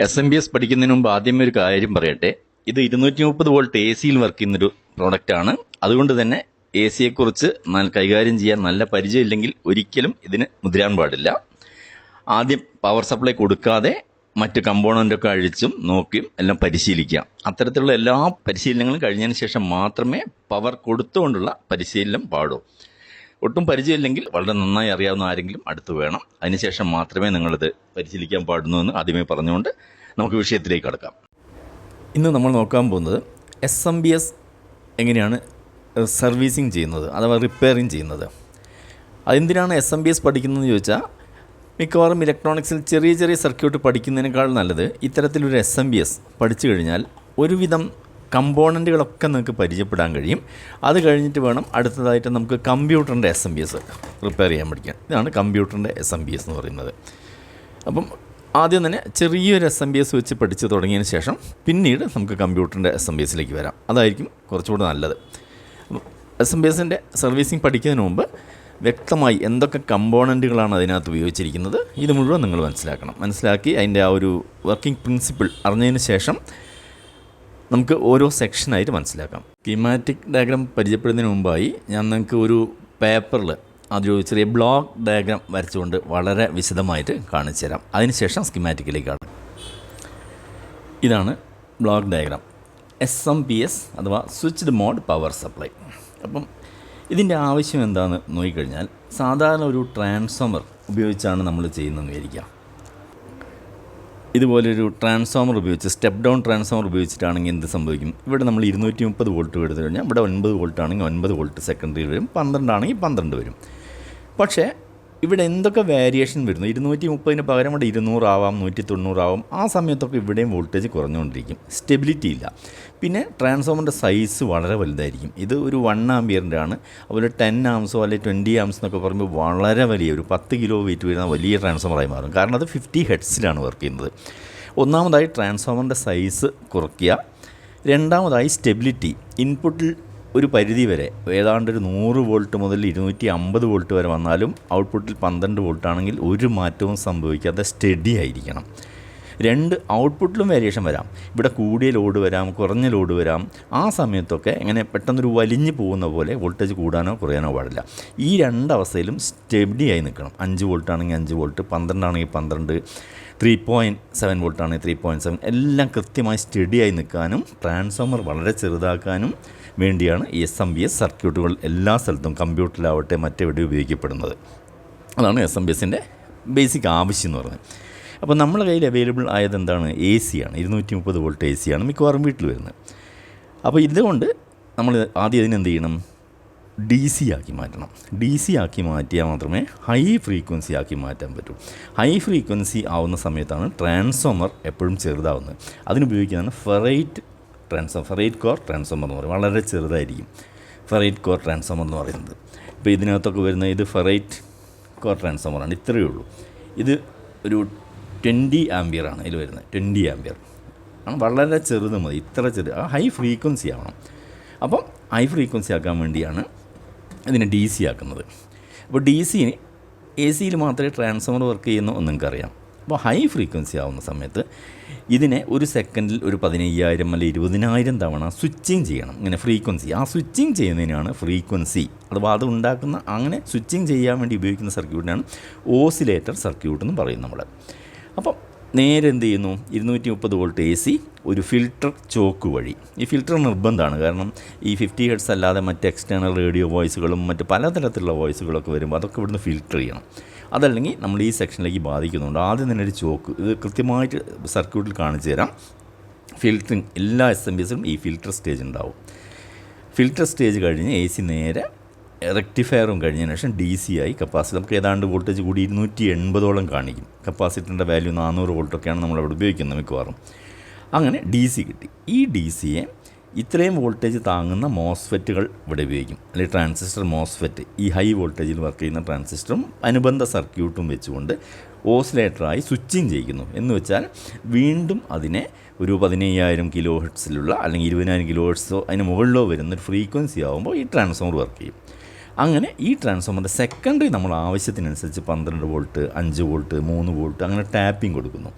SMPS പഠിക്കുന്നതിന് മുമ്പ് ആദ്യമേ ഒരു കാര്യം പറയട്ടെ. ഇത് 230 വോൾട്ട് എ സിയിൽ വർക്ക് ചെയ്യുന്നൊരു പ്രോഡക്റ്റാണ്. അതുകൊണ്ട് തന്നെ എ സിയെക്കുറിച്ച് കൈകാര്യം ചെയ്യാൻ നല്ല പരിചയമില്ലെങ്കിൽ ഒരിക്കലും ഇതിന് മുതിരാൻ പാടില്ല. ആദ്യം പവർ സപ്ലൈ കൊടുക്കാതെ മറ്റ് കമ്പോണൻ്റൊക്കെ അഴിച്ചും നോക്കിയും എല്ലാം പരിശീലിക്കുക. അത്തരത്തിലുള്ള എല്ലാ പരിശീലനങ്ങളും കഴിഞ്ഞതിന് ശേഷം മാത്രമേ പവർ കൊടുത്തുകൊണ്ടുള്ള പരിശീലനം പാടൂ. ഒട്ടും പരിചയമില്ലെങ്കിൽ വളരെ നന്നായി അറിയാവുന്ന ആരെങ്കിലും അടുത്ത് വേണം. അതിനുശേഷം മാത്രമേ നിങ്ങളിത് പരിശീലിക്കാൻ പാടുന്നു എന്ന് ആദ്യമേ പറഞ്ഞുകൊണ്ട് നമുക്ക് വിഷയത്തിലേക്ക് കടക്കാം. ഇന്ന് നമ്മൾ നോക്കാൻ പോകുന്നത് SMPS എങ്ങനെയാണ് സർവീസിങ് ചെയ്യുന്നത് അഥവാ റിപ്പയറിങ് ചെയ്യുന്നത്. അതെന്തിനാണ് SMPS പഠിക്കുന്നതെന്ന് ചോദിച്ചാൽ, മിക്കവാറും ഇലക്ട്രോണിക്സിൽ ചെറിയ ചെറിയ സർക്യൂട്ട് പഠിക്കുന്നതിനേക്കാൾ നല്ലത് ഇത്തരത്തിലൊരു SMPS പഠിച്ചു കഴിഞ്ഞാൽ ഒരുവിധം കമ്പോണൻറ്റുകളൊക്കെ നമുക്ക് പരിചയപ്പെടാൻ കഴിയും. അത് കഴിഞ്ഞിട്ട് വേണം അടുത്തതായിട്ട് നമുക്ക് കമ്പ്യൂട്ടറിൻ്റെ SMPS റിപ്പയർ ചെയ്യാൻ പഠിക്കാൻ. ഇതാണ് കമ്പ്യൂട്ടറിൻ്റെ SMPS എന്ന് പറയുന്നത്. അപ്പം ആദ്യം തന്നെ ചെറിയൊരു SMPS വെച്ച് പഠിച്ച് തുടങ്ങിയതിന് ശേഷം പിന്നീട് നമുക്ക് കമ്പ്യൂട്ടറിൻ്റെ SMPSലേക്ക് വരാം. അതായിരിക്കും കുറച്ചുകൂടി നല്ലത്. SMPSൻ്റെ സർവീസിങ് പഠിക്കുന്നതിന് മുമ്പ് വ്യക്തമായി എന്തൊക്കെ കമ്പോണൻറ്റുകളാണ് അതിനകത്ത് ഉപയോഗിച്ചിരിക്കുന്നത് ഇത് മുഴുവൻ നിങ്ങൾ മനസ്സിലാക്കി അതിൻ്റെ ആ ഒരു വർക്കിംഗ് പ്രിൻസിപ്പിൾ അറിഞ്ഞതിന് ശേഷം നമുക്ക് ഓരോ സെക്ഷനായിട്ട് മനസ്സിലാക്കാം. സ്കീമാറ്റിക് ഡയഗ്രാം പരിചയപ്പെടുന്നതിന് മുമ്പായി ഞാൻ നിങ്ങൾക്ക് ഒരു പേപ്പറിൽ അതൊരു ചെറിയ ബ്ലോക്ക് ഡയഗ്രാം വരച്ചുകൊണ്ട് വളരെ വിശദമായിട്ട് കാണിച്ചു തരാം. അതിനുശേഷം സ്കീമാറ്റിക്കിലേക്കാണ്. ഇതാണ് ബ്ലോക്ക് ഡയഗ്രാം. SMPS അഥവാ സ്വിച്ച്ഡ് മോഡ് പവർ സപ്ലൈ. അപ്പം ഇതിൻ്റെ ആവശ്യം എന്താണെന്ന് നോക്കിക്കഴിഞ്ഞാൽ, സാധാരണ ഒരു ട്രാൻസ്ഫോമർ ഉപയോഗിച്ചാണ് നമ്മൾ ചെയ്യുന്നതെന്ന് വിചാരിക്കുക. ഇതുപോലൊരു ട്രാൻസ്ഫോമർ ഉപയോഗിച്ച് സ്റ്റെപ്പ് ഡൗൺ ട്രാൻസ്ഫോമർ ഉപയോഗിച്ചിട്ടാണെങ്കിൽ എന്ത് സംഭവിക്കും? ഇവിടെ നമ്മൾ 230 വോൾട്ട് എടുത്തു കഴിഞ്ഞാൽ ഇവിടെ 9 വോൾട്ട് ആണെങ്കിൽ 9 വോൾട്ട് സെക്കൻഡറിയിൽ വരും, 12 ആണെങ്കിൽ 12 വരും. പക്ഷേ ഇവിടെ എന്തൊക്കെ വേരിയേഷൻ വരുന്നു? 230 പകരം ഇവിടെ 200 ആവാം, 190 ആവാം. ആ സമയത്തൊക്കെ ഇവിടെയും വോൾട്ടേജ് കുറഞ്ഞുകൊണ്ടിരിക്കും, സ്റ്റെബിലിറ്റി ഇല്ല. പിന്നെ ട്രാൻസ്ഫോമറിൻ്റെ സൈസ് വളരെ വലുതായിരിക്കും. ഇത് ഒരു 1 ആമ്പിയറിൻ്റെ ആണ്. അതുപോലെ 10 ആംസോ അല്ലെങ്കിൽ 20 ആംസ് എന്നൊക്കെ പറയുമ്പോൾ വളരെ വലിയ ഒരു 10 കിലോ വെയിറ്റ് വരുന്ന വലിയ ട്രാൻസ്ഫോമറായി മാറും. കാരണം അത് 50 ഹെർട്സിലാണ് വർക്ക് ചെയ്യുന്നത്. ഒന്നാമതായി ട്രാൻസ്ഫോമറിൻ്റെ സൈസ് കുറയ്ക്കുക. രണ്ടാമതായി സ്റ്റെബിലിറ്റി. ഇൻപുട്ടിൽ ഒരു പരിധി വരെ ഏതാണ്ട് ഒരു 100 വോൾട്ട് മുതൽ 250 വോൾട്ട് വരെ വന്നാലും ഔട്ട്പുട്ടിൽ 12 വോൾട്ട് ആണെങ്കിൽ ഒരു മാറ്റവും സംഭവിക്കാതെ സ്റ്റഡി ആയിരിക്കണം. ഔട്ട്പുട്ടിലും വേരിയേഷൻ വരാം. ഇവിടെ കൂടിയ ലോഡ് വരാം, കുറഞ്ഞ ലോഡ് വരാം. ആ സമയത്തൊക്കെ ഇങ്ങനെ പെട്ടെന്നൊരു വലിഞ്ഞു പോകുന്ന പോലെ വോൾട്ടേജ് കൂടാനോ കുറയാനോ പാടില്ല. ഈ രണ്ടവസ്ഥയിലും സ്റ്റഡി ആയി നിൽക്കണം. 5 വോൾട്ട് ആണെങ്കിൽ 5 വോൾട്ട്, 12 ആണെങ്കിൽ 12, 3.7 വോൾട്ട് ആണെങ്കിൽ 3.7, എല്ലാം കൃത്യമായി സ്റ്റഡിയായി നിൽക്കാനും ട്രാൻസ്ഫോമർ വളരെ ചെറുതാക്കാനും വേണ്ടിയാണ് ഈ SMPS സർക്യൂട്ടുകൾ എല്ലാ സ്ഥലത്തും കമ്പ്യൂട്ടറിലാവട്ടെ മറ്റെവിടെ ഉപയോഗിക്കപ്പെടുന്നത്. അതാണ് SMPSൻ്റെ ബേസിക് ആവശ്യം എന്ന് പറയുന്നത്. അപ്പോൾ നമ്മുടെ കയ്യിൽ അവൈലബിൾ ആയത് എന്താണ്? AC ആണ്. 230 വോൾട്ട് AC ആണ് മിക്കവാറും വീട്ടിൽ വരുന്നത്. അപ്പോൾ ഇതുകൊണ്ട് നമ്മൾ ആദ്യം അതിനെന്ത് ചെയ്യണം? DC ആക്കി മാറ്റണം. DC ആക്കി മാറ്റിയാൽ മാത്രമേ ഹൈ ഫ്രീക്വൻസി ആക്കി മാറ്റാൻ പറ്റൂ. ഹൈ ഫ്രീക്വൻസി ആവുന്ന സമയത്താണ് ട്രാൻസ്ഫോമർ എപ്പോഴും ചെറുതാവുന്നത്. അതിനുപയോഗിക്കുന്നതാണ് ഫെറൈറ്റ് കോർ ട്രാൻസ്ഫോമർ എന്ന് പറയും. വളരെ ചെറുതായിരിക്കും ഫെറൈറ്റ് കോർ ട്രാൻസ്ഫോമർ എന്ന് പറയുന്നത്. ഇപ്പോൾ ഇതിനകത്തൊക്കെ വരുന്ന ഇത് ഫെറൈറ്റ് കോർ ട്രാൻസ്ഫോമറാണ്. ഇത്രയേ ഉള്ളൂ. ഇത് ഒരു 20 ആമ്പിയറാണ് ഇതിൽ വരുന്നത്. 20 ആമ്പിയർ ആണ്. വളരെ ചെറുത് മതി. ഇത്ര ഹൈ ഫ്രീക്വൻസി ആവണം. അപ്പം ഹൈ ഫ്രീക്വൻസി ആക്കാൻ വേണ്ടിയാണ് ഇതിനെ DC ആക്കുന്നത്. അപ്പോൾ AC മാത്രമേ ട്രാൻസ്ഫോമർ വർക്ക് ചെയ്യുന്നു എന്ന് നിങ്ങൾക്കറിയാം. അപ്പോൾ ഹൈ ഫ്രീക്വൻസി ആവുന്ന സമയത്ത് ഇതിനെ ഒരു സെക്കൻഡിൽ ഒരു 15,000 അല്ലെങ്കിൽ 20,000 തവണ സ്വിച്ചിങ് ചെയ്യണം. ഇങ്ങനെ ഫ്രീക്വൻസി, ആ സ്വിച്ചിങ് ചെയ്യുന്നതിനാണ് ഫ്രീക്വൻസി അഥവാ അത് ഉണ്ടാക്കുന്ന, അങ്ങനെ സ്വിച്ചിങ് ചെയ്യാൻ വേണ്ടി ഉപയോഗിക്കുന്ന സർക്യൂട്ടിനാണ് ഓസിലേറ്റർ സർക്യൂട്ട് എന്ന് പറയും നമ്മൾ. അപ്പം നേരെ എന്ത് ചെയ്യുന്നു? 230 വോൾട്ട് AC ഒരു ഫിൽട്ടർ ചോക്ക് വഴി. ഈ ഫിൽട്ടർ നിർബന്ധമാണ്. കാരണം ഈ 50 ഹെർട്സ് അല്ലാതെ മറ്റ് എക്സ്റ്റേണൽ റേഡിയോ വോയിസുകളും മറ്റ് പലതരത്തിലുള്ള വോയിസുകളൊക്കെ വരുമ്പോൾ അതൊക്കെ ഇവിടുന്ന് ഫിൽട്ടർ ചെയ്യണം. അതല്ലെങ്കിൽ നമ്മൾ ഈ സെക്ഷനിലേക്ക് ബാധിക്കുന്നുണ്ട്. ആദ്യം തന്നെ ഒരു ചോക്ക്, ഇത് കൃത്യമായിട്ട് സർക്യൂട്ടിൽ കാണിച്ചു തരാം. ഫിൽറ്ററിങ് എല്ലാ SMPSലും ഈ ഫിൽട്ടർ സ്റ്റേജ് ഉണ്ടാവും. ഫിൽട്ടർ സ്റ്റേജ് കഴിഞ്ഞ് AC നേരെ റെക്ടിഫയറും കഴിഞ്ഞതിന് ശേഷം DC ആയി കപ്പാസിറ്റർ. നമുക്ക് ഏതാണ്ട് വോൾട്ടേജ് കൂടി 280ഓളം കാണിക്കും. കപ്പാസിറ്ററിൻ്റെ വാല്യൂ 400 വോൾട്ടൊക്കെയാണ് നമ്മളവിടെ ഉപയോഗിക്കുന്നത് മിക്കവാറും. അങ്ങനെ DC കിട്ടി. ഈ DCയെ ഇത്രയും വോൾട്ടേജ് താങ്ങുന്ന മോസ്ഫെറ്റുകൾ ഇവിടെ ഉപയോഗിക്കും. അല്ലെങ്കിൽ ട്രാൻസിസ്റ്റർ മോസ്ഫെറ്റ്, ഈ ഹൈ വോൾട്ടേജിൽ വർക്ക് ചെയ്യുന്ന ട്രാൻസിസ്റ്ററും അനുബന്ധ സർക്യൂട്ടും വെച്ചുകൊണ്ട് ഓസിലേറ്ററായി സ്വിച്ചിങ് ചെയ്യിക്കുന്നു. എന്ന് വെച്ചാൽ വീണ്ടും അതിനെ ഒരു 15,000 കിലോ ഹെർട്സിലുള്ള അല്ലെങ്കിൽ 20,000 കിലോ ഹെർട്സോ അതിന് മുകളിലോ വരുന്നൊരു ഫ്രീക്വൻസി ആകുമ്പോൾ ഈ ട്രാൻസ്ഫോമർ വർക്ക് ചെയ്യും. അങ്ങനെ ഈ ട്രാൻസ്ഫോമറിൻ്റെ സെക്കൻഡറി നമ്മൾ ആവശ്യത്തിനനുസരിച്ച് 12 വോൾട്ട്, 5 വോൾട്ട്, 3 വോൾട്ട് അങ്ങനെ ടാപ്പിംഗ് കൊടുക്കുന്നു.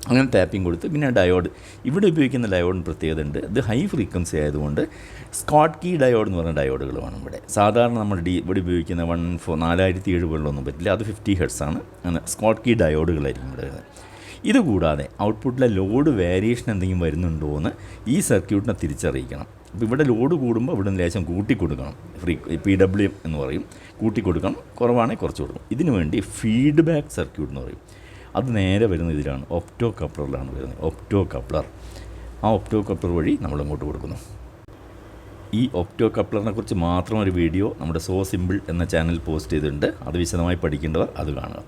അങ്ങനെ ടാപ്പിംഗ് കൊടുത്ത് പിന്നെ ഡയോഡ് ഇവിടെ ഉപയോഗിക്കുന്ന ഡയോഡിന് പ്രത്യേകത ഉണ്ട്. ഇത് ഹൈ ഫ്രീക്വൻസി ആയതുകൊണ്ട് സ്കോട്ട് കീ ഡയോഡ് എന്ന് പറഞ്ഞ ഡയോഡുകൾ വേണം ഇവിടെ. സാധാരണ നമ്മൾ ഇവിടെ ഉപയോഗിക്കുന്ന 4700 പറ്റില്ല, അത് 50 ഹെർട്സ് ആണ്. അങ്ങനെ സ്കോട്ട് കീ ഡയോഡുകളായിരിക്കും ഇവിടെ വരുന്നത്. ഇതുകൂടാതെ ഔട്ട്പുട്ടിലെ ലോഡ് വേരിയേഷൻ എന്തെങ്കിലും വരുന്നുണ്ടോ എന്ന് ഈ സർക്യൂട്ടിനെ തിരിച്ചറിയിക്കണം. അപ്പോൾ ഇവിടെ ലോഡ് കൂടുമ്പോൾ ഇവിടെ നിന്ന് ലേശം കൂട്ടിക്കൊടുക്കണം, PWM എന്ന് പറയും, കൂട്ടിക്കൊടുക്കണം, കുറവാണെങ്കിൽ കുറച്ച് കൊടുക്കും. ഇതിനു വേണ്ടി ഫീഡ്ബാക്ക് സർക്യൂട്ട് എന്ന് പറയും. അത് നേരെ വരുന്നത് ഇതിലാണ്, ഒപ്റ്റോ കപ്ലറിലാണ് വരുന്നത്. ഒപ്റ്റോ കപ്ലർ, ആ ഒപ്റ്റോ കപ്ലർ വഴി നമ്മളിങ്ങോട്ട് കൊടുക്കുന്നു. ഈ ഒപ്റ്റോ കപ്ലറിനെ കുറിച്ച് മാത്രം ഒരു വീഡിയോ നമ്മുടെ സോ സിമ്പിൾ എന്ന ചാനൽ പോസ്റ്റ് ചെയ്തിട്ടുണ്ട്. അത് വിശദമായി പഠിക്കേണ്ടവർ അത് കാണുക.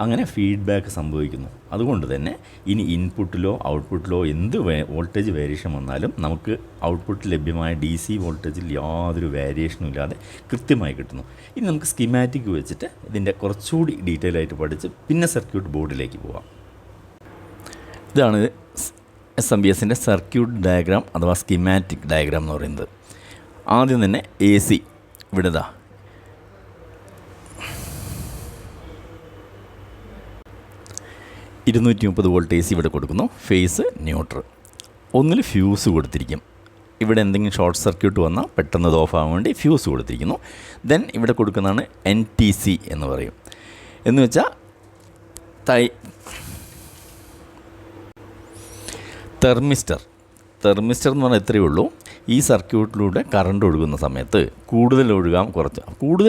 അങ്ങനെ ഫീഡ്ബാക്ക് സംഭവിക്കുന്നു. അതുകൊണ്ട് തന്നെ ഇനി ഇൻപുട്ടിലോ ഔട്ട്പുട്ടിലോ എന്ത് വോൾട്ടേജ് വേരിയേഷൻ വന്നാലും നമുക്ക് ഔട്ട്പുട്ടിൽ ലഭ്യമായ DC വോൾട്ടേജിൽ യാതൊരു വേരിയേഷനും ഇല്ലാതെ കൃത്യമായി കിട്ടുന്നു. ഇനി നമുക്ക് സ്കിമാറ്റിക് വെച്ചിട്ട് ഇതിൻ്റെ കുറച്ചുകൂടി ഡീറ്റെയിൽ ആയിട്ട് പഠിച്ച് പിന്നെ സർക്യൂട്ട് ബോർഡിലേക്ക് പോവാം. ഇതാണ് SMPSൻ്റെ സർക്യൂട്ട് ഡയഗ്രാം അഥവാ സ്കിമാറ്റിക് ഡയഗ്രാം എന്ന് പറയുന്നത്. ആദ്യം തന്നെ AC ഇവിടെ 230 വോൾട്ട് AC ഇവിടെ കൊടുക്കുന്നു. Face neutral. ഒന്നിൽ ഫ്യൂസ് കൊടുത്തിരിക്കും. ഇവിടെ എന്തെങ്കിലും ഷോർട്ട് സർക്യൂട്ട് വന്നാൽ പെട്ടെന്ന് ഇത് ഓഫ് ആകാൻ വേണ്ടി ഫ്യൂസ് കൊടുത്തിരിക്കുന്നു. ദെൻ ഇവിടെ കൊടുക്കുന്നതാണ് NTC എന്ന് പറയും. എന്ന് വെച്ചാൽ തെർമിസ്റ്റർ എന്ന് പറഞ്ഞാൽ എത്രയേ ഉള്ളൂ, ഈ സർക്യൂട്ടിലൂടെ കറണ്ട് ഒഴുകുന്ന സമയത്ത് കൂടുതൽ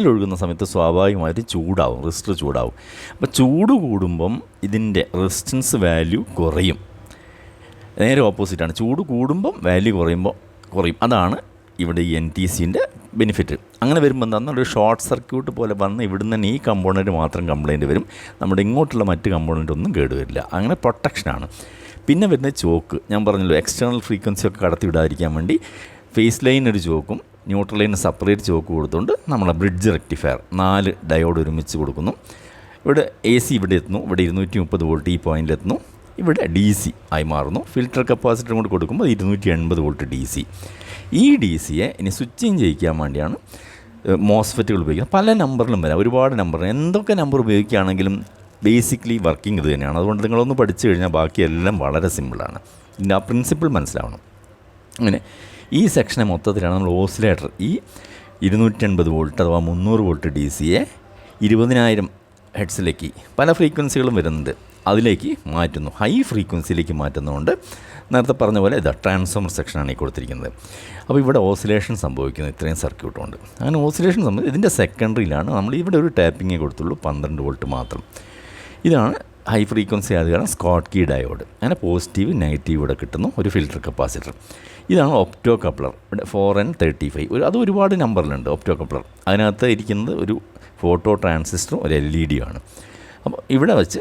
ഒഴുകുന്ന സമയത്ത് സ്വാഭാവികമായിട്ട് ചൂടാവും, റെസിസ്റ്റർ ചൂടാവും. അപ്പോൾ ചൂട് കൂടുമ്പം ഇതിൻ്റെ റെസിസ്റ്റൻസ് വാല്യൂ കുറയും. നേരെ ഓപ്പോസിറ്റാണ്, ചൂട് കൂടുമ്പം വാല്യൂ കുറയും. അതാണ് ഇവിടെ ഈ NTCൻ്റെ ബെനിഫിറ്റ്. അങ്ങനെ വരുമ്പോൾ എന്താണെന്ന് ഒരു ഷോർട്ട് സർക്യൂട്ട് പോലെ വന്ന് ഇവിടുന്ന് തന്നെ ഈ കമ്പോണൻറ്റ് മാത്രം കംപ്ലയിൻറ്റ് വരും, നമ്മുടെ ഇങ്ങോട്ടുള്ള മറ്റ് കമ്പോണൻ്റ് ഒന്നും കേടുവരില്ല. അങ്ങനെ പ്രൊട്ടക്ഷനാണ്. പിന്നെ വരുന്ന ചോക്ക്, ഞാൻ പറഞ്ഞല്ലോ എക്സ്റ്റേണൽ ഫ്രീക്വൻസി ഒക്കെ കടത്തി വിടാതിരിക്കാൻ വേണ്ടി ഫേസ് ലൈൻ ഒരു ചോക്കും ന്യൂട്രൽ ലൈന് സെപ്പറേറ്റ് ചോക്ക് കൊടുത്തുകൊണ്ട് നമ്മളെ ബ്രിഡ്ജ് റെക്ടിഫയർ 4 ഡയോഡ് ഒരുമിച്ച് കൊടുക്കുന്നു. ഇവിടെ AC ഇവിടെ എത്തുന്നു, ഇവിടെ 230 വോൾട്ട് ഈ പോയിൻ്റിലെത്തുന്നു, ഇവിടെ DC ആയി മാറുന്നു. ഫിൽറ്റർ കപ്പാസിറ്റർ കൊണ്ട് കൊടുക്കുമ്പോൾ 280 വോൾട്ട് DC. ഈ DCയെ ഇനി സ്വിച്ചിങ് ചെയ്യിക്കാൻ വേണ്ടിയാണ് മോസ്ഫെറ്റുകൾ ഉപയോഗിക്കുന്നത്. പല നമ്പറിലും വരാം, ഒരുപാട് നമ്പർ, എന്തൊക്കെ നമ്പർ ഉപയോഗിക്കുകയാണെങ്കിലും ബേസിക്കലി വർക്കിംഗ് ഇത് തന്നെയാണ്. അതുകൊണ്ട് നിങ്ങളൊന്ന് പഠിച്ചു കഴിഞ്ഞാൽ ബാക്കിയെല്ലാം വളരെ സിമ്പിളാണ്. ഇതിൻ്റെ ആ പ്രിൻസിപ്പിൾ മനസ്സിലാവണം. അങ്ങനെ ഈ സെക്ഷനെ മൊത്തത്തിലാണ് നമ്മൾ ഓസിലേറ്റർ ഈ 280 വോൾട്ട് അഥവാ 300 വോൾട്ട് DCയെ 20,000 ഹെഡ്സിലേക്ക്, പല ഫ്രീക്വൻസികളും വരുന്നുണ്ട്, അതിലേക്ക് മാറ്റുന്നു. ഹൈ ഫ്രീക്വൻസിയിലേക്ക് മാറ്റുന്നതുകൊണ്ട് നേരത്തെ പറഞ്ഞ പോലെ ട്രാൻസ്ഫോമർ സെക്ഷനാണ് ഈ കൊടുത്തിരിക്കുന്നത്. അപ്പോൾ ഇവിടെ ഓസിലേഷൻ സംഭവിക്കുന്നത് ഇത്രയും സർക്യൂട്ടുണ്ട്. അങ്ങനെ ഓസിലേഷൻ ഇതിൻ്റെ സെക്കൻഡറിയിലാണ് നമ്മൾ ഇവിടെ ഒരു ടാപ്പിങ്ങേ കൊടുത്തുള്ളൂ, 12 വോൾട്ട് മാത്രം. ഇതാണ് ഹൈ ഫ്രീക്വൻസി ആയത് കാരണം സ്കോട്ട് കീ ഡയോഡ്. അങ്ങനെ പോസിറ്റീവ് നെഗറ്റീവ് ഇവിടെ കിട്ടുന്നു. ഒരു ഫിൽറ്റർ കപ്പാസിറ്റർ. ഇതാണ് ഒപ്റ്റോ കപ്ലർ. ഇവിടെ 4N35 അത് ഒരുപാട് നമ്പറിലുണ്ട് ഒപ്റ്റോ കപ്ലർ. അതിനകത്ത് ഇരിക്കുന്നത് ഒരു ഫോട്ടോ ട്രാൻസിസ്റ്ററും ഒരു LED ആണ്. അപ്പോൾ ഇവിടെ വെച്ച്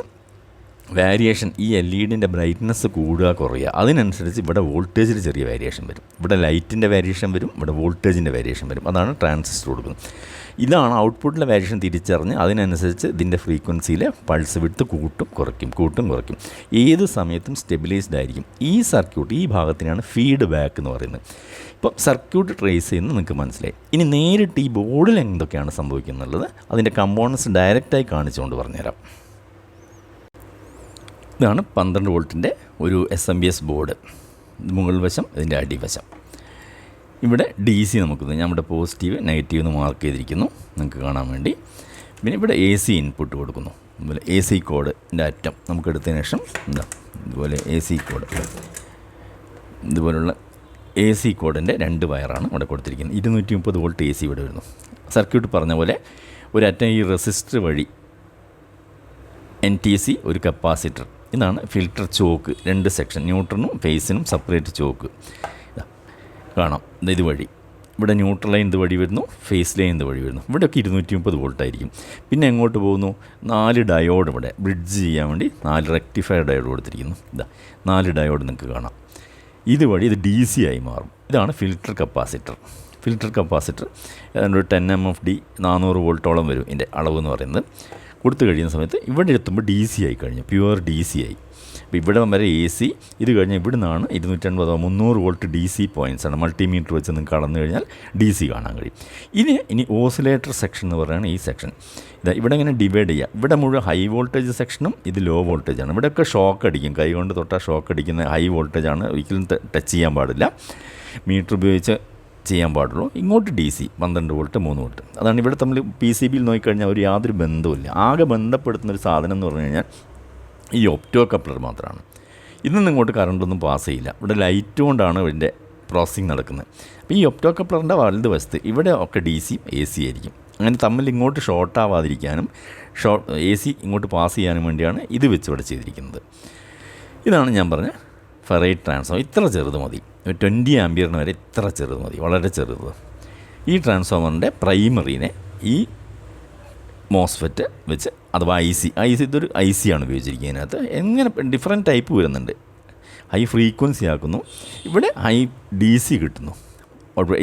വേരിയേഷൻ, ഈ LED ബ്രൈറ്റ്നസ് കൂടുക കുറയുക, അതിനനുസരിച്ച് ഇവിടെ വോൾട്ടേജിൽ ചെറിയ വേരിയേഷൻ വരും. ഇവിടെ ലൈറ്റിൻ്റെ വേരിയേഷൻ വരും, ഇവിടെ വോൾട്ടേജിൻ്റെ വേരിയേഷൻ വരും. അതാണ് ട്രാൻസിസ്റ്റർ കൊടുക്കുന്നത്. ഇതാണ് ഔട്ട്പുട്ടിലെ വേരിയേഷൻ തിരിച്ചറിഞ്ഞ് അതിനനുസരിച്ച് ഇതിൻ്റെ ഫ്രീക്വൻസിയിലെ പൾസ് വിഡ്ത്ത് കൂട്ടും കുറയ്ക്കും. ഏത് സമയത്തും സ്റ്റെബിലൈസ്ഡ് ആയിരിക്കും. ഈ സർക്യൂട്ട് ഈ ഭാഗത്തിനാണ് ഫീഡ്ബാക്ക് എന്ന് പറയുന്നത്. ഇപ്പോൾ സർക്യൂട്ട് ട്രേസ് ചെയ്യുന്നത് നിങ്ങൾക്ക് മനസ്സിലായി. ഇനി നേരിട്ട് ഈ ബോർഡിൽ എന്തൊക്കെയാണ് സംഭവിക്കുന്നുള്ളത് അതിൻ്റെ കമ്പോണൻസ് ഡയറക്റ്റായി കാണിച്ചുകൊണ്ട് പറഞ്ഞുതരാം. ഇതാണ് 12 വോൾട്ടിൻ്റെ ഒരു SMPS ബോർഡ്. മുകൾ വശം, ഇതിൻ്റെ അടിവശം. ഇവിടെ DC നമുക്കിത് നമ്മുടെ പോസിറ്റീവ് നെഗറ്റീവ് എന്ന് മാർക്ക് ചെയ്തിരിക്കുന്നു നിങ്ങൾക്ക് കാണാൻ വേണ്ടി. പിന്നെ ഇവിടെ AC ഇൻപുട്ട് കൊടുക്കുന്നു. അതുപോലെ AC കോഡിൻ്റെ അറ്റം നമുക്ക് എടുത്തതിന് ശേഷം ഇതുപോലെ AC കോഡ്, ഇതുപോലുള്ള AC കോഡിൻ്റെ 2 വയറാണ് ഇവിടെ കൊടുത്തിരിക്കുന്നത്. 230 വോൾട്ട് AC ഇവിടെ വരുന്നു. സർക്യൂട്ട് പറഞ്ഞ പോലെ ഒരറ്റം ഈ റെസിസ്റ്റർ വഴി NTC, ഒരു കപ്പാസിറ്റർ. ഇതാണ് ഫിൽറ്റർ ചോക്ക്, 2 സെക്ഷൻ, ന്യൂട്രനും ഫേസിനും സെപ്പറേറ്റ് ചോക്ക് കാണാം. ഇതുവഴി ഇവിടെ ന്യൂട്രൽ ലൈൻ ഇതുവഴി വരുന്നു, ഫേസ് ലൈൻ ഇതുവഴി വരുന്നു. ഇവിടെയൊക്കെ 230 വോൾട്ട് ആയിരിക്കും. പിന്നെ എങ്ങോട്ട് പോകുന്നു? 4 ഡയോഡ് ഇവിടെ ബ്രിഡ്ജ് ചെയ്യാൻ വേണ്ടി 4 റെക്ടിഫയർ ഡയോഡ് കൊടുത്തിരിക്കുന്നു. 4 ഡയോഡ് നിങ്ങൾക്ക് കാണാം. ഇതുവഴി ഇത് DC ആയി മാറും. ഇതാണ് ഫിൽറ്റർ കപ്പാസിറ്റർ. ഏതാണ്ട് ഒരു 10 MFD 400 വോൾട്ടോളം വരും ഇതിൻ്റെ അളവ് എന്ന് പറയുന്നത്. കൊടുത്തു കഴിയുന്ന സമയത്ത് ഇവിടെ എത്തുമ്പോൾ ഡി സി ആയി കഴിഞ്ഞു, പ്യുവർ ഡി സി ആയി. അപ്പോൾ ഇവിടെ വരെ എ സി, ഇത് കഴിഞ്ഞാൽ ഇവിടെ നിന്നാണ് 250-300 വോൾട്ട് ഡി സി പോയിൻറ്റ്സാണ്. മൾട്ടിമീറ്റർ വെച്ച് നിങ്ങൾക്ക് കടന്നു കഴിഞ്ഞാൽ ഡി സി കാണാൻ കഴിയും. ഇനി ഓസിലേറ്റർ സെക്ഷൻ എന്ന് പറയുന്നത് ഈ സെക്ഷൻ. ഇവിടെ ഇങ്ങനെ ഡിവൈഡ് ചെയ്യുക. ഇവിടെ മുഴുവൻ ഹൈ വോൾട്ടേജ് സെക്ഷനും ഇത് ലോ വോൾട്ടേജാണ്. ഇവിടെയൊക്കെ ഷോക്ക് അടിക്കും, കൈ കൊണ്ട് തൊട്ടാൽ ഷോക്ക് അടിക്കുന്ന ഹൈ വോൾട്ടേജാണ്, ഒരിക്കലും ടച്ച് ചെയ്യാൻ പാടില്ല, മീറ്റർ ഉപയോഗിച്ച് ചെയ്യാൻ പാടുള്ളൂ. ഇങ്ങോട്ട് ഡി സി 12 വോൾട്ട് 3 വോൾട്ട്. അതാണ് ഇവിടെ തമ്മിൽ പി സി ബിയിൽ നോക്കിക്കഴിഞ്ഞാൽ ഒരു യാതൊരു ബന്ധവുമില്ല. ആകെ ബന്ധപ്പെടുത്തുന്നൊരു സാധനം എന്ന് പറഞ്ഞു കഴിഞ്ഞാൽ ഈ ഒപ്റ്റോ കപ്ലർ മാത്രമാണ്. ഇതൊന്നും ഇങ്ങോട്ട് കറണ്ടൊന്നും പാസ് ചെയ്യില്ല. ഇവിടെ ലൈറ്റ് കൊണ്ടാണ് ഇതിൻ്റെ പ്രോസസ്സിങ് നടക്കുന്നത്. അപ്പോൾ ഈ ഒപ്റ്റോ കപ്ലറിൻ്റെ വലത് വശത്ത് ഇവിടെ ഒക്കെ ഡി സിയും എ സി ആയിരിക്കും. അങ്ങനെ തമ്മിൽ ഇങ്ങോട്ട് ഷോർട്ട് ആവാതിരിക്കാനും എ സി ഇങ്ങോട്ട് പാസ് ചെയ്യാനും വേണ്ടിയാണ് ഇത് വെച്ച് ഇവിടെ ചെയ്തിരിക്കുന്നത്. ഇതാണ് ഞാൻ പറഞ്ഞ ഫെറൈറ്റ് ട്രാൻസ്ഫോമർ. ഇത്ര ചെറുത് മതി, 20 ആംപിയറിന് വരെ ഇത്ര ചെറുത് മതി, വളരെ ചെറുത്. ഈ ട്രാൻസ്ഫോമറിൻ്റെ പ്രൈമറീനെ ഈ മോസ്ഫെറ്റ് വെച്ച്, അഥവാ ഐ സി ഇതൊരു ഐ സി ആണ് ഉപയോഗിച്ചിരിക്കുന്നത്. അതിനകത്ത് എങ്ങനെ ഡിഫറെൻറ്റ് ടൈപ്പ് വരുന്നുണ്ട്. ഹൈ ഫ്രീക്വൻസി ആക്കുന്നു, ഇവിടെ ഹൈ ഡി സി കിട്ടുന്നു,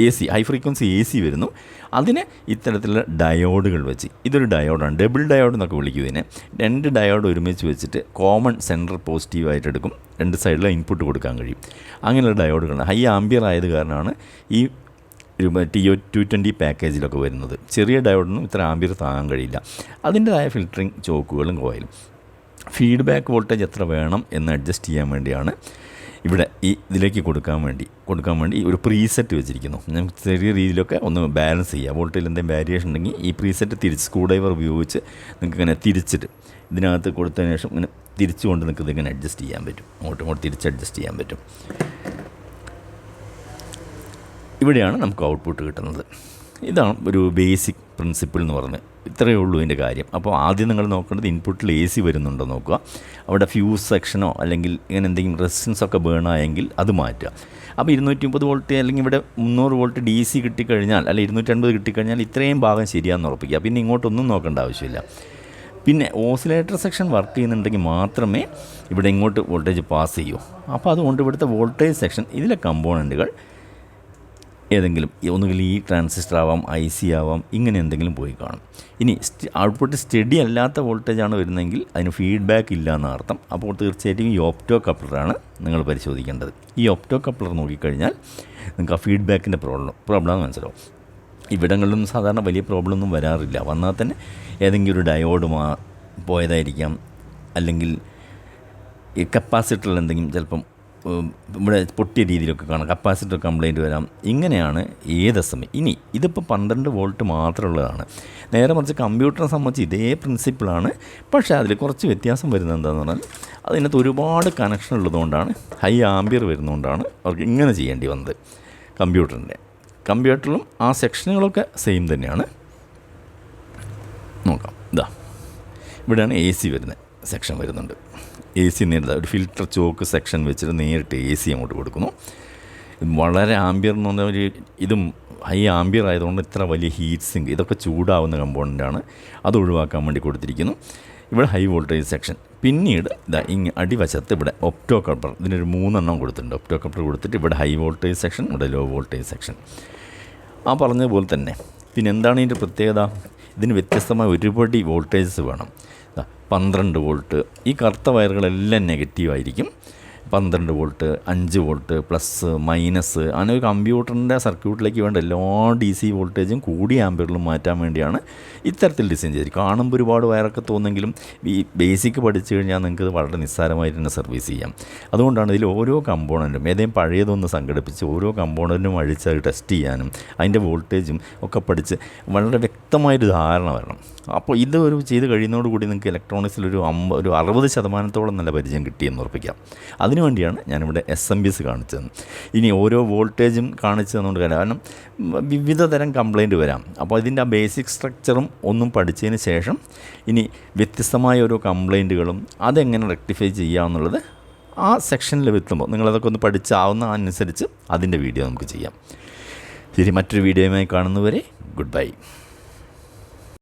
A C high frequency A C വരുന്നു. അതിനെ ഇത്തരത്തിലുള്ള ഡയോഡുകൾ വെച്ച്, ഇതൊരു ഡയോഡാണ്, ഡബിൾ ഡയോഡ് എന്നൊക്കെ വിളിക്കും ഇതിനെ. 2 ഡയോഡ് ഒരുമിച്ച് വെച്ചിട്ട് കോമൺ സെൻറ്റർ പോസിറ്റീവായിട്ട് എടുക്കും, 2 സൈഡിൽ ഇൻപുട്ട് കൊടുക്കാൻ കഴിയും. അങ്ങനെയുള്ള ഡയോഡുകളാണ്. ഹൈ ആംബിയർ ആയത് കാരണമാണ് ഈ TO220 പാക്കേജിലൊക്കെ വരുന്നത്. ചെറിയ ഡയോഡിനും ഇത്ര ആംബിയർ താങ്ങാൻ കഴിയില്ല. അതിൻ്റെതായ ഫിൽറ്ററിങ് ചോക്കുകളും കോയിലും. ഫീഡ്ബാക്ക് വോൾട്ടേജ് എത്ര വേണം എന്ന് അഡ്ജസ്റ്റ് ചെയ്യാൻ വേണ്ടിയാണ് ഇവിടെ ഇതിലേക്ക് കൊടുക്കാൻ വേണ്ടി ഒരു പ്രീസെറ്റ് വെച്ചിരിക്കുന്നു. നമുക്ക് ചെറിയ രീതിയിലൊക്കെ ഒന്ന് ബാലൻസ് ചെയ്യാം. വോൾട്ടേജിൽ എന്തെങ്കിലും വേരിയേഷൻ ഉണ്ടെങ്കിൽ ഈ പ്രീസെറ്റ് തിരിച്ച് സ്ക്രൂ ഡ്രൈവർ ഉപയോഗിച്ച് നിങ്ങൾക്ക് ഇങ്ങനെ തിരിച്ചിട്ട് ഇതിനകത്ത് കൊടുത്തതിന് ശേഷം ഇങ്ങനെ തിരിച്ചുകൊണ്ട് നിങ്ങൾക്ക് ഇതിങ്ങനെ അഡ്ജസ്റ്റ് ചെയ്യാൻ പറ്റും, അങ്ങോട്ട് തിരിച്ച് അഡ്ജസ്റ്റ് ചെയ്യാൻ പറ്റും. ഇവിടെയാണ് നമുക്ക് ഔട്ട്പുട്ട് കിട്ടുന്നത്. ഇതാണ് ഒരു ബേസിക് പ്രിൻസിപ്പിൾ എന്ന് പറയുന്നത്. ഇത്രയേ ഉള്ളൂ ഇതിൻ്റെ കാര്യം. അപ്പോൾ ആദ്യം നിങ്ങൾ നോക്കേണ്ടത് ഇൻപുട്ടിൽ എ സി വരുന്നുണ്ടോ നോക്കുക. അവിടെ ഫ്യൂസ് സെക്ഷനോ അല്ലെങ്കിൽ ഇങ്ങനെ എന്തെങ്കിലും റെസിസ്റ്റൻസൊക്കെ ബേൺ ആയെങ്കിൽ അത് മാറ്റുക. അപ്പോൾ 230 വോൾട്ട് അല്ലെങ്കിൽ ഇവിടെ 300 വോൾട്ട് ഡി സി കിട്ടിക്കഴിഞ്ഞാൽ, അല്ലെങ്കിൽ 250 കിട്ടിക്കഴിഞ്ഞാൽ ഇത്രയും ഭാഗം ശരിയാണെന്ന് ഉറപ്പിക്കുക. പിന്നെ ഇങ്ങോട്ടൊന്നും നോക്കേണ്ട ആവശ്യമില്ല. പിന്നെ ഓസിലേറ്റർ സെക്ഷൻ വർക്ക് ചെയ്യുന്നുണ്ടെങ്കിൽ മാത്രമേ ഇവിടെ ഇങ്ങോട്ട് വോൾട്ടേജ് പാസ് ചെയ്യൂ. അപ്പോൾ അതുകൊണ്ട് ഇവിടുത്തെ വോൾട്ടേജ് സെക്ഷൻ, ഇതിലെ കമ്പോണൻറ്റുകൾ ഏതെങ്കിലും ഒന്നുകിൽ ഈ ട്രാൻസിസ്റ്റർ ആവാം, ഐ സി ആവാം, ഇങ്ങനെ എന്തെങ്കിലും പോയി കാണും. ഇനി ഔട്ട്പുട്ട് സ്റ്റഡി അല്ലാത്ത വോൾട്ടേജാണ് വരുന്നതെങ്കിൽ അതിന് ഫീഡ്ബാക്ക് ഇല്ല എന്നർത്ഥം. അപ്പോൾ തീർച്ചയായിട്ടും ഈ ഒപ്റ്റോ കപ്ലറാണ് നിങ്ങൾ പരിശോധിക്കേണ്ടത്. ഈ ഒപ്റ്റോ കപ്ലർ നോക്കിക്കഴിഞ്ഞാൽ നിങ്ങൾക്ക് ആ ഫീഡ്ബാക്കിൻ്റെ പ്രോബ്ലം മനസ്സിലാവും. ഇവിടങ്ങളിലൊന്നും സാധാരണ വലിയ പ്രോബ്ലം ഒന്നും വരാറില്ല. വന്നാൽ തന്നെ ഏതെങ്കിലും ഒരു ഡയോഡ് പോയതായിരിക്കാം, അല്ലെങ്കിൽ ഈ കപ്പാസിറ്ററിൽ എന്തെങ്കിലും ചിലപ്പം ഇവിടെ പൊട്ടിയ രീതിയിലൊക്കെ കാണാം, കപ്പാസിറ്റർ കംപ്ലയിൻറ്റ് വരാം. ഇങ്ങനെയാണ് ഏതസമയം. ഇനി ഇതിപ്പോൾ 12 വോൾട്ട് മാത്രമുള്ളതാണ്. നേരെ മറിച്ച് കമ്പ്യൂട്ടറിനെ സംബന്ധിച്ച് ഇതേ പ്രിൻസിപ്പിളാണ്. പക്ഷേ അതിൽ കുറച്ച് വ്യത്യാസം വരുന്നത് എന്താണെന്ന് പറഞ്ഞാൽ അതിനകത്ത് ഒരുപാട് കണക്ഷൻ ഉള്ളതുകൊണ്ടാണ്, ഹൈ ആംബിയർ വരുന്നതുകൊണ്ടാണ് അവർക്ക് ഇങ്ങനെ ചെയ്യേണ്ടി വന്നത്. കമ്പ്യൂട്ടറിലും ആ സെക്ഷനുകളൊക്കെ സെയിം തന്നെയാണ്. നോക്കാം, ഇതാ ഇവിടെയാണ് എ സി വരുന്നത്, സെക്ഷൻ വരുന്നുണ്ട്. എ സി നേരിട്ട് ഒരു ഫിൽറ്റർ ചോക്ക് സെക്ഷൻ വെച്ചിട്ട് നേരിട്ട് എ സി അങ്ങോട്ട് കൊടുക്കുന്നു. വളരെ ആംബിയർ എന്ന് പറഞ്ഞാൽ ഇതും ഹൈ ആംബിയർ ആയതുകൊണ്ട് ഇത്ര വലിയ ഹീറ്റ് സിങ്ക്, ഇതൊക്കെ ചൂടാവുന്ന കമ്പോണൻ്റാണ്, അത് ഒഴിവാക്കാൻ വേണ്ടി കൊടുത്തിരിക്കുന്നു. ഇവിടെ ഹൈ വോൾട്ടേജ് സെക്ഷൻ. പിന്നീട് അടിവശത്ത് ഇവിടെ ഒപ്റ്റോ കപ്ലർ, ഇതിനൊരു 3 എണ്ണം കൊടുത്തിട്ടുണ്ട്. ഒപ്റ്റോ കപ്ലർ കൊടുത്തിട്ട് ഇവിടെ ഹൈ വോൾട്ടേജ് സെക്ഷൻ, ഇവിടെ ലോ വോൾട്ടേജ് സെക്ഷൻ. ആ പറഞ്ഞതുപോലെ തന്നെ. പിന്നെ എന്താണ് ഇതിൻ്റെ പ്രത്യേകത? ഇതിന് വ്യത്യസ്തമായ ഒരുപടി വോൾട്ടേജസ് വേണം. 12 വോൾട്ട്, ഈ കറുത്ത വയറുകളെല്ലാം നെഗറ്റീവായിരിക്കും. 12 വോൾട്ട്, 5 വോൾട്ട്, പ്ലസ് മൈനസ്, അങ്ങനെ ഒരു കമ്പ്യൂട്ടറിൻ്റെ സർക്യൂട്ടിലേക്ക് വേണ്ട എല്ലാ ഡി സി വോൾട്ടേജും കൂടിയ ആംബിയറിലും മാറ്റാൻ വേണ്ടിയാണ് ഇത്തരത്തിൽ ഡിസൈൻ ചെയ്തിരിക്കും. കാണുമ്പോൾ ഒരുപാട് വയറൊക്കെ തോന്നുമെങ്കിലും ഈ ബേസിക് പഠിച്ചു കഴിഞ്ഞാൽ നിങ്ങൾക്ക് വളരെ നിസ്സാരമായിട്ട് തന്നെ സർവീസ് ചെയ്യാം. അതുകൊണ്ടാണ് ഇതിൽ ഓരോ കമ്പോണൻറ്റും ഏതെങ്കിലും പഴയതൊന്ന് സംഘടിപ്പിച്ച് ഓരോ കമ്പോണൻറ്റും അഴിച്ച് അത് ടെസ്റ്റ് ചെയ്യാനും അതിൻ്റെ വോൾട്ടേജും ഒക്കെ പഠിച്ച് വളരെ വ്യക്തമായൊരു ധാരണ വരണം. അപ്പോൾ ഇത് ചെയ്ത് കഴിയുന്നതോടുകൂടി നിങ്ങൾക്ക് ഇലക്ട്രോണിക്സിലൊരു 60% നല്ല പരിചയം കിട്ടിയെന്ന് ഉറപ്പിക്കാം. അതിനുവേണ്ടിയാണ് ഞാനിവിടെ SMPs കാണിച്ചത്. ഇനി ഓരോ വോൾട്ടേജും കാണിച്ചു തന്നുകൊണ്ട് കാരണം വിവിധ തരം കംപ്ലയിൻറ്റ് വരാം. അപ്പോൾ ഇതിൻ്റെ ആ ബേസിക് സ്ട്രക്ചറും ഒന്നും പഠിച്ചതിന് ശേഷം ഇനി വ്യത്യസ്തമായ ഓരോ കംപ്ലയിൻറ്റുകളും അതെങ്ങനെ റെക്ടിഫൈ ചെയ്യാമെന്നുള്ളത് ആ സെക്ഷനിൽ എത്തുമ്പോൾ നിങ്ങളതൊക്കെ ഒന്ന് പഠിച്ചാവുന്ന അനുസരിച്ച് അതിൻ്റെ വീഡിയോ നമുക്ക് ചെയ്യാം. ശരി, മറ്റൊരു വീഡിയോയുമായി കാണുന്നവരെ ഗുഡ് ബൈ.